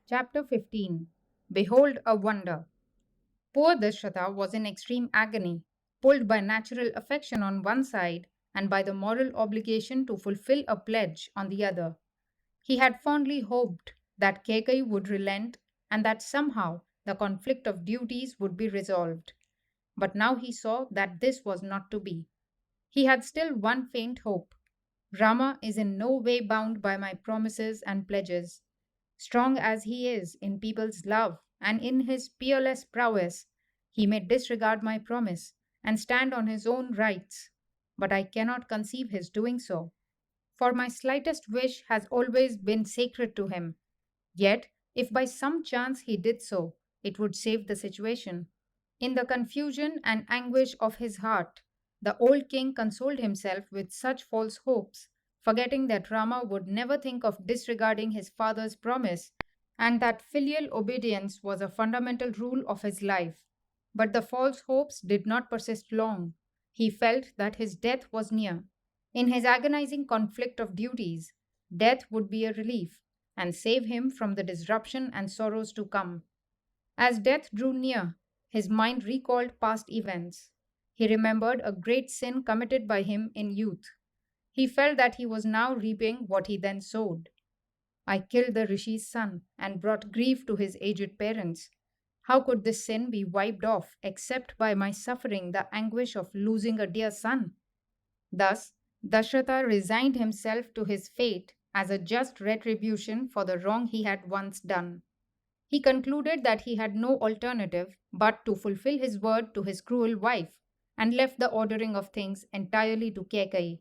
Chapter 15. Behold a Wonder. Poor Dashrata was in extreme agony, pulled by natural affection on one side and by the moral obligation to fulfill a pledge on the other. He had fondly hoped that Kekai would relent and that somehow the conflict of duties would be resolved. But now he saw that this was not to be. He had still one faint hope. Rama is in no way bound by my promises and pledges. Strong as he is in people's love and in his peerless prowess, he may disregard my promise and stand on his own rights. But I cannot conceive his doing so, for my slightest wish has always been sacred to him. Yet, if by some chance he did so, it would save the situation. In the confusion and anguish of his heart, the old king consoled himself with such false hopes, forgetting that Rama would never think of disregarding his father's promise and that filial obedience was a fundamental rule of his life. But the false hopes did not persist long. He felt that his death was near. In his agonizing conflict of duties, death would be a relief and save him from the disruption and sorrows to come. As death drew near, his mind recalled past events. He remembered a great sin committed by him in youth. He felt that he was now reaping what he then sowed. I killed the rishi's son and brought grief to his aged parents. How could this sin be wiped off except by my suffering the anguish of losing a dear son? Thus, Dashrata resigned himself to his fate as a just retribution for the wrong he had once done. He concluded that he had no alternative but to fulfill his word to his cruel wife and left the ordering of things entirely to Kekai.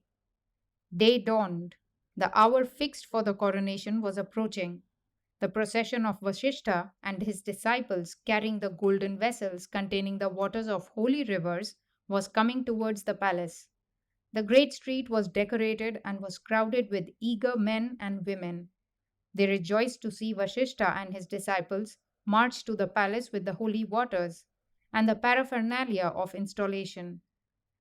Day dawned. The hour fixed for the coronation was approaching. The procession of Vasishtha and his disciples carrying the golden vessels containing the waters of holy rivers was coming towards the palace. The great street was decorated and was crowded with eager men and women. They rejoiced to see Vasishtha and his disciples march to the palace with the holy waters and the paraphernalia of installation.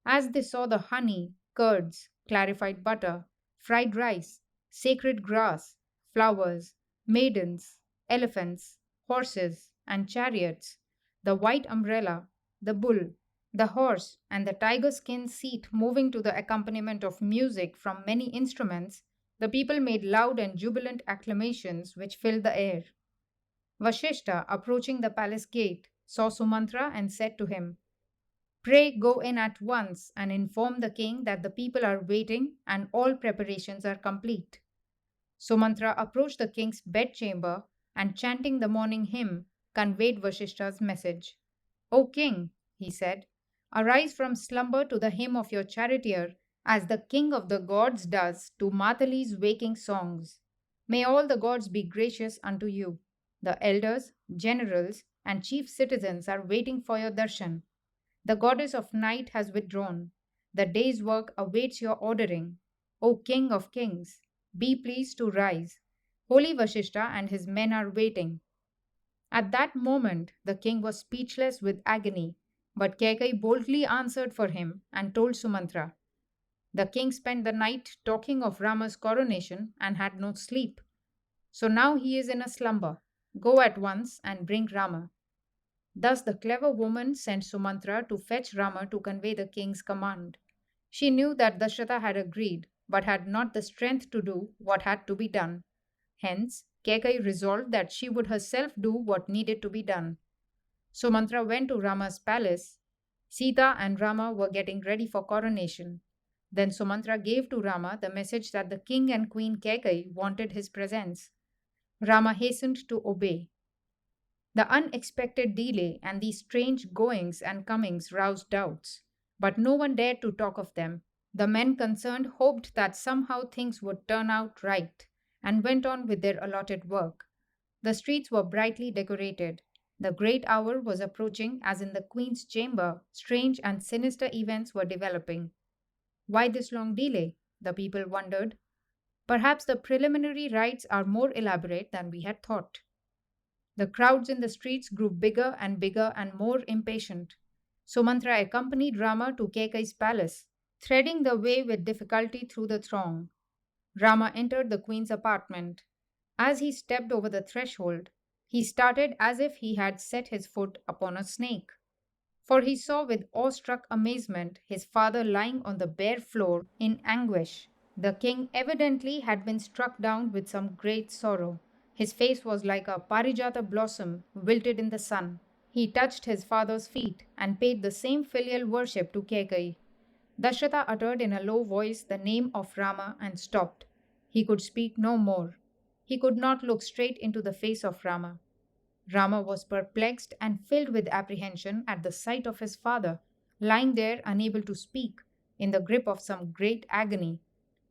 As they saw the honey, curds, clarified butter, fried rice, sacred grass, flowers, maidens, elephants, horses, and chariots, the white umbrella, the bull, the horse, and the tiger skin seat moving to the accompaniment of music from many instruments, the people made loud and jubilant acclamations which filled the air. Vashishta, approaching the palace gate, saw Sumantra and said to him, "Pray go in at once and inform the king that the people are waiting and all preparations are complete." Sumantra approached the king's bedchamber and, chanting the morning hymn, conveyed Vashishta's message. "O king," he said, "arise from slumber to the hymn of your charioteer as the king of the gods does to Matali's waking songs. May all the gods be gracious unto you. The elders, generals, and chief citizens are waiting for your darshan. The goddess of night has withdrawn. The day's work awaits your ordering. O King of kings, be pleased to rise. Holy Vashishta and his men are waiting." At that moment, the king was speechless with agony, but Kekai boldly answered for him and told Sumantra. The king spent the night talking of Rama's coronation and had no sleep. So now he is in a slumber. Go at once and bring Rama. Thus the clever woman sent Sumantra to fetch Rama to convey the king's command. She knew that Dashrata had agreed, but had not the strength to do what had to be done. Hence, Kekai resolved that she would herself do what needed to be done. Sumantra went to Rama's palace. Sita and Rama were getting ready for coronation. Then Sumantra gave to Rama the message that the king and queen Kekai wanted his presence. Rama hastened to obey. The unexpected delay and these strange goings and comings roused doubts, but no one dared to talk of them. The men concerned hoped that somehow things would turn out right and went on with their allotted work. The streets were brightly decorated. The great hour was approaching as in the queen's chamber strange and sinister events were developing. Why this long delay? The people wondered. Perhaps the preliminary rites are more elaborate than we had thought. The crowds in the streets grew bigger and more impatient. Sumantra accompanied Rama to Kekai's palace, threading the way with difficulty through the throng. Rama entered the queen's apartment. As he stepped over the threshold, He started as if he had set his foot upon a snake, for he saw with awestruck amazement his father lying on the bare floor in anguish. The king evidently had been struck down with some great sorrow. His face was like a parijata blossom wilted in the sun. He touched his father's feet and paid the same filial worship to Kekai. Dashrata uttered in a low voice the name of Rama and stopped. He could speak no more. He could not look straight into the face of Rama. Rama was perplexed and filled with apprehension at the sight of his father, lying there unable to speak, in the grip of some great agony.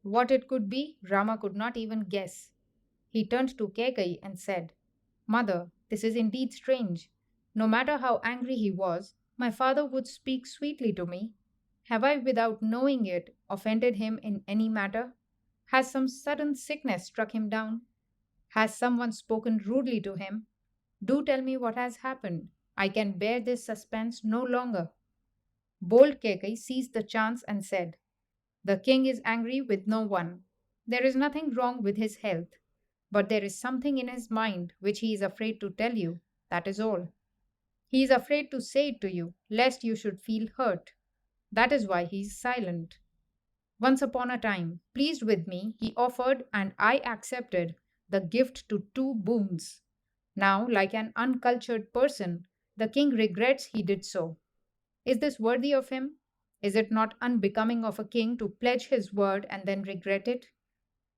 What it could be, Rama could not even guess. He turned to Kekai and said, Mother, this is indeed strange. No matter how angry he was, my father would speak sweetly to me. Have I, without knowing it, offended him in any matter? Has some sudden sickness struck him down? Has someone spoken rudely to him? Do tell me what has happened. I can bear this suspense no longer. Bold Kekai seized the chance and said, The king is angry with no one. There is nothing wrong with his health, but there is something in his mind which he is afraid to tell you. That is all. He is afraid to say it to you, lest you should feel hurt. That is why he is silent. Once upon a time, pleased with me, he offered and I accepted the gift to two boons. Now, like an uncultured person, the king regrets he did so. Is this worthy of him? Is it not unbecoming of a king to pledge his word and then regret it?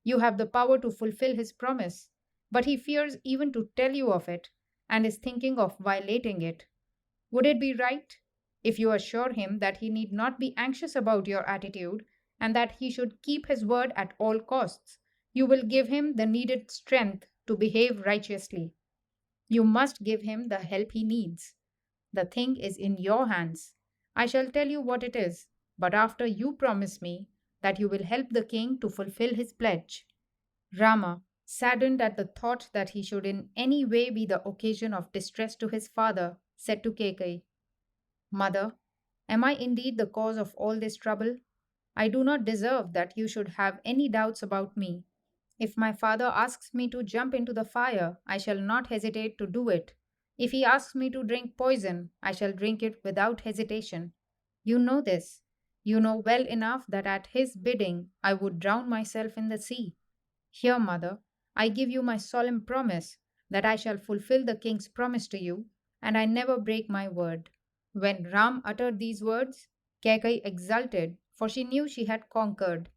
You have the power to fulfill his promise, but he fears even to tell you of it and is thinking of violating it. Would it be right if you assure him that he need not be anxious about your attitude and that he should keep his word at all costs? You will give him the needed strength to behave righteously. You must give him the help he needs. The thing is in your hands. I shall tell you what it is, but after you promise me that you will help the king to fulfill his pledge. Rama, saddened at the thought that he should in any way be the occasion of distress to his father, said to Kekai, Mother, am I indeed the cause of all this trouble? I do not deserve that you should have any doubts about me. If my father asks me to jump into the fire, I shall not hesitate to do it. If he asks me to drink poison, I shall drink it without hesitation. You know this. You know well enough that at his bidding I would drown myself in the sea. Here, mother, I give you my solemn promise that I shall fulfill the king's promise to you, and I never break my word. When Ram uttered these words, Kekai exulted, for she knew she had conquered.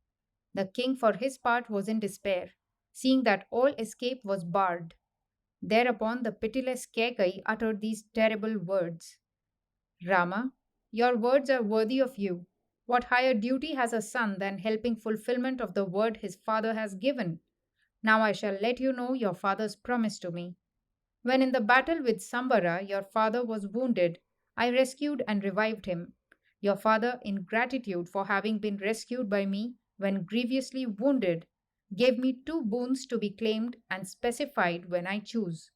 The king, for his part, was in despair, seeing that all escape was barred. Thereupon the pitiless Kekai uttered these terrible words, Rama, your words are worthy of you. What higher duty has a son than helping fulfillment of the word his father has given? Now I shall let you know your father's promise to me. When in the battle with Sambara your father was wounded, I rescued and revived him. Your father, in gratitude for having been rescued by me when grievously wounded, gave me two boons to be claimed and specified when I choose.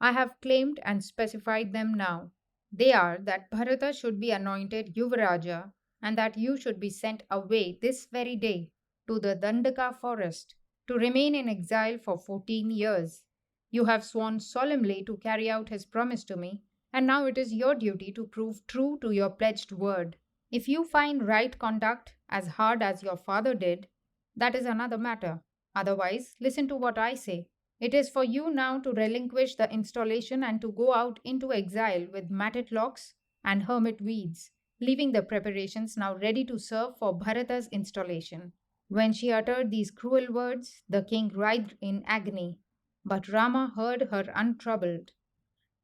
I have claimed and specified them now. They are that Bharata should be anointed Yuvaraja and that you should be sent away this very day to the Dandaka forest to remain in exile for 14 years. You have sworn solemnly to carry out his promise to me, and now it is your duty to prove true to your pledged word. If you find right conduct as hard as your father did, that is another matter. Otherwise, listen to what I say. It is for you now to relinquish the installation and to go out into exile with matted locks and hermit weeds, leaving the preparations now ready to serve for Bharata's installation. When she uttered these cruel words, the king writhed in agony, but Rama heard her untroubled.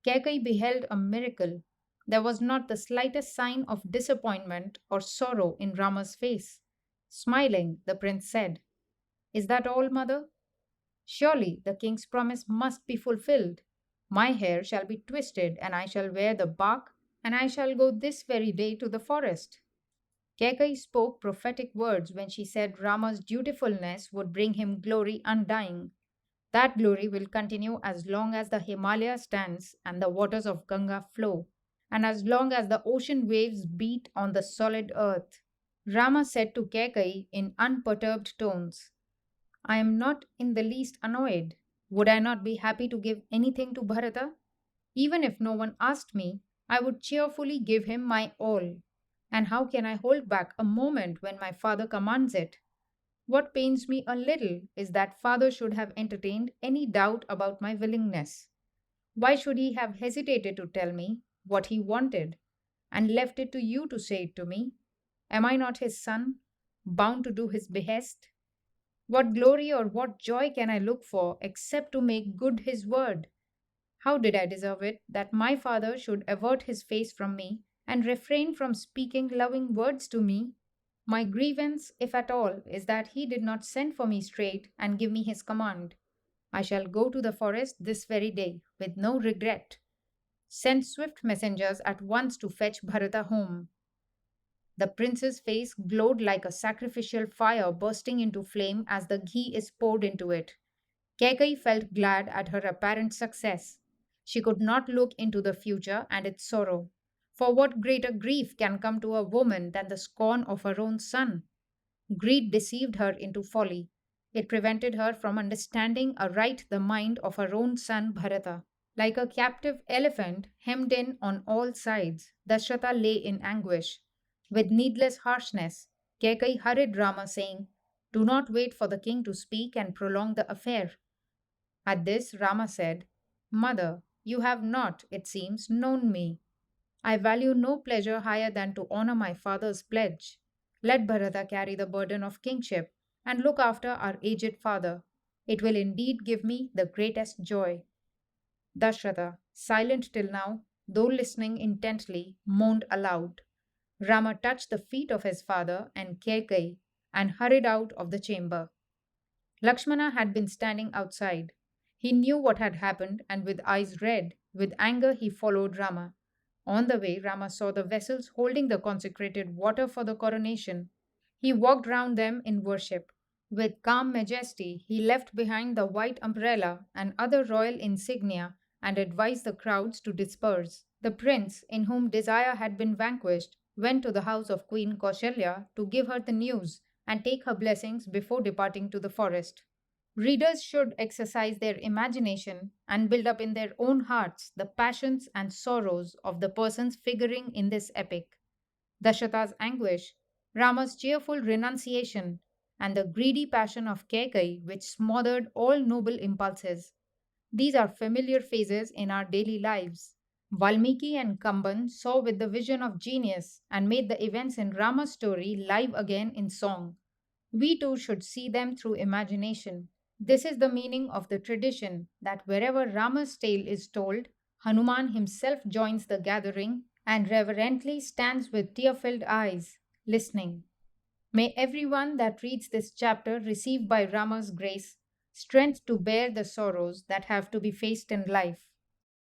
Kekai beheld a miracle. There was not the slightest sign of disappointment or sorrow in Rama's face. Smiling, the prince said, Is that all, mother? Surely the king's promise must be fulfilled. My hair shall be twisted, and I shall wear the bark, and I shall go this very day to the forest. Kekai spoke prophetic words when she said Rama's dutifulness would bring him glory undying. That glory will continue as long as the Himalaya stands and the waters of Ganga flow, and as long as the ocean waves beat on the solid earth. Rama said to Kekai in unperturbed tones, I am not in the least annoyed. Would I not be happy to give anything to Bharata? Even if no one asked me, I would cheerfully give him my all. And how can I hold back a moment when my father commands it? What pains me a little is that father should have entertained any doubt about my willingness. Why should he have hesitated to tell me what he wanted and left it to you to say it to me? Am I not his son, bound to do his behest? What glory or what joy can I look for except to make good his word? How did I deserve it that my father should avert his face from me and refrain from speaking loving words to me? My grievance, if at all, is that he did not send for me straight and give me his command. I shall go to the forest this very day, with no regret. Send swift messengers at once to fetch Bharata home. The prince's face glowed like a sacrificial fire bursting into flame as the ghee is poured into it. Kekai felt glad at her apparent success. She could not look into the future and its sorrow. For what greater grief can come to a woman than the scorn of her own son? Greed deceived her into folly. It prevented her from understanding aright the mind of her own son Bharata. Like a captive elephant hemmed in on all sides, Dashrata lay in anguish. With needless harshness, Kekai hurried Rama, saying, "Do not wait for the king to speak and prolong the affair." At this, Rama said, "Mother, you have not, it seems, known me. I value no pleasure higher than to honor my father's pledge. Let Bharata carry the burden of kingship and look after our aged father. It will indeed give me the greatest joy." Dashrata, silent till now, though listening intently, moaned aloud. Rama touched the feet of his father and Kekai and hurried out of the chamber. Lakshmana had been standing outside. He knew what had happened, and with eyes red with anger, he followed Rama. On the way, Rama saw the vessels holding the consecrated water for the coronation. He walked round them in worship. With calm majesty, he left behind the white umbrella and other royal insignia and advised the crowds to disperse. The prince, in whom desire had been vanquished, went to the house of Queen Kaushalya to give her the news and take her blessings before departing to the forest. Readers should exercise their imagination and build up in their own hearts the passions and sorrows of the persons figuring in this epic. Dashrata's anguish, Rama's cheerful renunciation, and the greedy passion of Kekai which smothered all noble impulses. These are familiar phases in our daily lives. Valmiki and Kamban saw with the vision of genius and made the events in Rama's story live again in song. We too should see them through imagination. This is the meaning of the tradition that wherever Rama's tale is told, Hanuman himself joins the gathering and reverently stands with tear filled eyes, listening. May everyone that reads this chapter receive by Rama's grace strength to bear the sorrows that have to be faced in life.